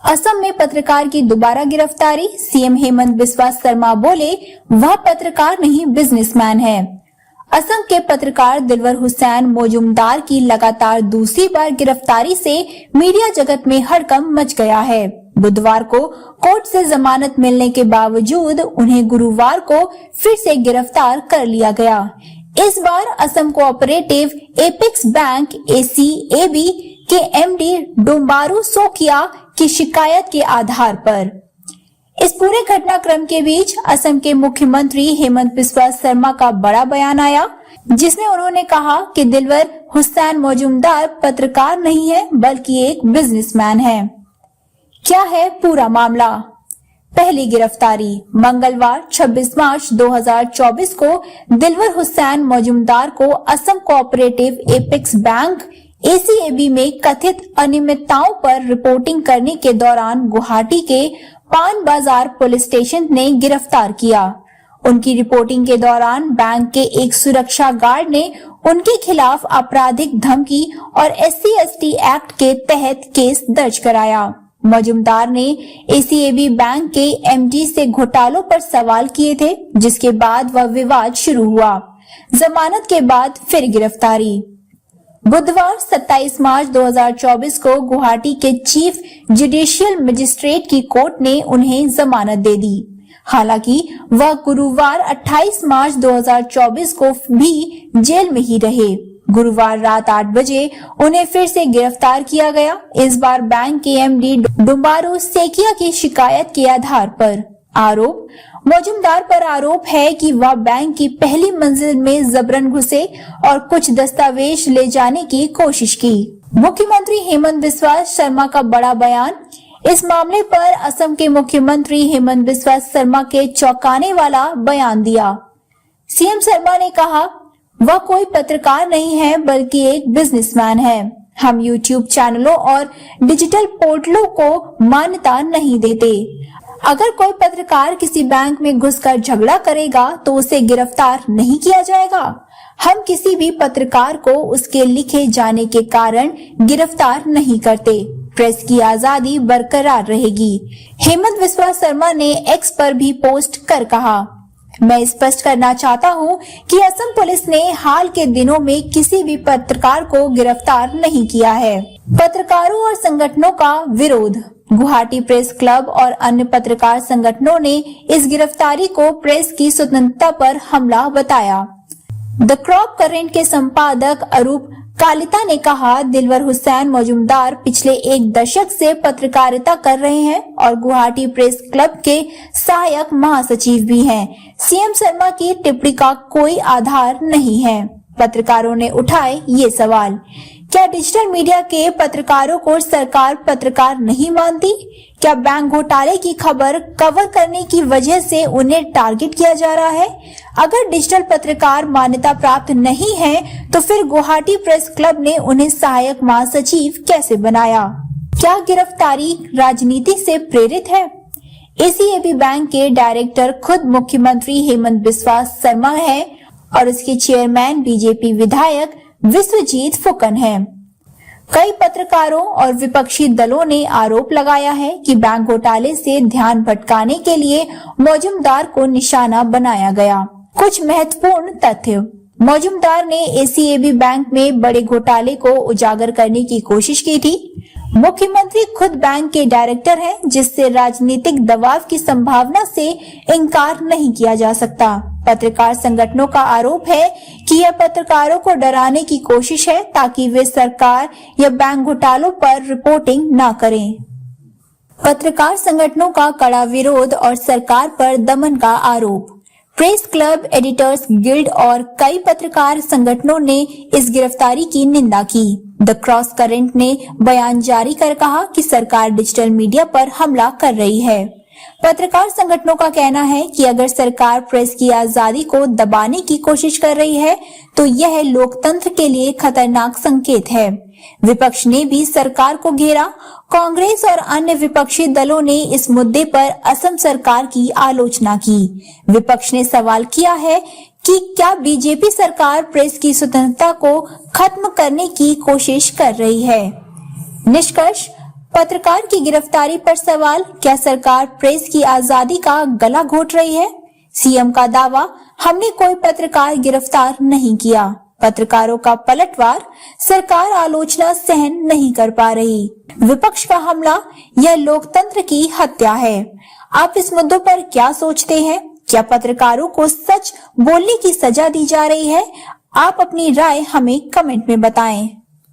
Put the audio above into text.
असम में पत्रकार की दोबारा गिरफ्तारी। सीएम हेमंत बिस्वा शर्मा बोले वह पत्रकार नहीं बिजनेसमैन है। असम के पत्रकार दिलवर हुसैन मौजूमदार की लगातार दूसरी बार गिरफ्तारी से मीडिया जगत में हड़कंप मच गया है। बुधवार को कोर्ट से जमानत मिलने के बावजूद उन्हें गुरुवार को फिर से गिरफ्तार कर लिया गया। इस बार Assam cooperative apex bank ACAB के MD डोम्बारू सोकिया की शिकायत के आधार पर। इस पूरे घटनाक्रम के बीच असम के मुख्यमंत्री हेमंत बिस्वा शर्मा का बड़ा बयान आया, जिसमें उन्होंने कहा कि दिलवर हुसैन मौजूमदार पत्रकार नहीं है बल्कि एक बिजनेसमैन है। क्या है पूरा मामला? पहली गिरफ्तारी मंगलवार 26 मार्च 2024 को दिलवर हुसैन मौजूमदार को Assam cooperative apex bank ACAB में कथित अनियमितताओं पर रिपोर्टिंग करने के दौरान गुवाहाटी के पान बाजार पुलिस स्टेशन ने गिरफ्तार किया। उनकी रिपोर्टिंग के दौरान बैंक के एक सुरक्षा गार्ड ने उनके खिलाफ आपराधिक धमकी और SC/ST एक्ट के तहत केस दर्ज कराया। मौजूमदार ने ACAB बैंक के MD से घोटालों पर सवाल किए थे, जिसके बाद वह विवाद शुरू हुआ। जमानत के बाद फिर गिरफ्तारी। बुधवार 27 मार्च 2024 को गुवाहाटी के चीफ जुडिशियल मजिस्ट्रेट की कोर्ट ने उन्हें जमानत दे दी। हालांकि वह गुरुवार 28 मार्च 2024 को भी जेल में ही रहे। गुरुवार रात 8 बजे उन्हें फिर से गिरफ्तार किया गया, इस बार बैंक के MD डोम्बारू सोकिया की शिकायत के आधार पर। आरोप मौजूमदार पर आरोप है कि वह बैंक की पहली मंजिल में जबरन घुसे और कुछ दस्तावेज ले जाने की कोशिश की। मुख्यमंत्री हेमंत बिस्वा शर्मा का बड़ा बयान। इस मामले पर असम के मुख्यमंत्री हेमंत बिस्वा शर्मा के चौंकाने वाला बयान दिया। सीएम शर्मा ने कहा वह कोई पत्रकार नहीं है बल्कि एक बिजनेसमैन है। हम YouTube चैनलों और डिजिटल पोर्टलों को मान्यता नहीं देते। अगर कोई पत्रकार किसी बैंक में घुसकर झगड़ा करेगा तो उसे गिरफ्तार नहीं किया जाएगा। हम किसी भी पत्रकार को उसके लिखे जाने के कारण गिरफ्तार नहीं करते। प्रेस की आजादी बरकरार रहेगी। हेमंत बिस्वा शर्मा ने X पर भी पोस्ट कर कहा, मैं स्पष्ट करना चाहता हूं कि असम पुलिस ने हाल के दिनों में किसी भी पत्रकार को गिरफ्तार नहीं किया है। पत्रकारों और संगठनों का विरोध। गुवाहाटी प्रेस क्लब और अन्य पत्रकार संगठनों ने इस गिरफ्तारी को प्रेस की स्वतंत्रता पर हमला बताया। द क्रॉप करेंट के संपादक अरूप कालिता ने कहा, दिलवर हुसैन मौजूमदार पिछले एक दशक से पत्रकारिता कर रहे हैं और गुवाहाटी प्रेस क्लब के सहायक महासचिव भी हैं। सीएम शर्मा की टिप्पणी का कोई आधार नहीं है। पत्रकारों ने उठाए ये सवाल। क्या डिजिटल मीडिया के पत्रकारों को सरकार पत्रकार नहीं मानती? क्या बैंक घोटाले की खबर कवर करने की वजह से उन्हें टारगेट किया जा रहा है? अगर डिजिटल पत्रकार मान्यता प्राप्त नहीं है तो फिर गुवाहाटी प्रेस क्लब ने उन्हें सहायक महासचिव कैसे बनाया? क्या गिरफ्तारी राजनीति से प्रेरित है? ACAB बैंक के डायरेक्टर खुद मुख्यमंत्री हेमंत बिस्वा शर्मा है और उसके चेयरमैन BJP विधायक विश्वजीत फुकन है। कई पत्रकारों और विपक्षी दलों ने आरोप लगाया है कि बैंक घोटाले से ध्यान भटकाने के लिए मौजूमदार को निशाना बनाया गया। कुछ महत्वपूर्ण तथ्य। मौजूमदार ने ACAB बैंक में बड़े घोटाले को उजागर करने की कोशिश की थी। मुख्यमंत्री खुद बैंक के डायरेक्टर हैं, जिससे राजनीतिक दबाव की संभावना से इनकार नहीं किया जा सकता। पत्रकार संगठनों का आरोप है कि यह पत्रकारों को डराने की कोशिश है ताकि वे सरकार या बैंक घोटालों पर रिपोर्टिंग न करें। पत्रकार संगठनों का कड़ा विरोध और सरकार पर दमन का आरोप। प्रेस क्लब, एडिटर्स गिल्ड और कई पत्रकार संगठनों ने इस गिरफ्तारी की निंदा की। द क्रॉस करेंट ने बयान जारी कर कहा कि सरकार डिजिटल मीडिया पर हमला कर रही है। पत्रकार संगठनों का कहना है कि अगर सरकार प्रेस की आजादी को दबाने की कोशिश कर रही है तो यह लोकतंत्र के लिए खतरनाक संकेत है। विपक्ष ने भी सरकार को घेरा। कांग्रेस और अन्य विपक्षी दलों ने इस मुद्दे पर असम सरकार की आलोचना की। विपक्ष ने सवाल किया है कि क्या बीजेपी सरकार प्रेस की स्वतंत्रता को खत्म करने की कोशिश कर रही है। निष्कर्ष, पत्रकार की गिरफ्तारी पर सवाल, क्या सरकार प्रेस की आजादी का गला घोट रही है? सीएम का दावा, हमने कोई पत्रकार गिरफ्तार नहीं किया। पत्रकारों का पलटवार, सरकार आलोचना सहन नहीं कर पा रही। विपक्ष का हमला, यह लोकतंत्र की हत्या है। आप इस मुद्दों पर क्या सोचते हैं? क्या पत्रकारों को सच बोलने की सजा दी जा रही है? आप अपनी राय हमें कमेंट में बताएं।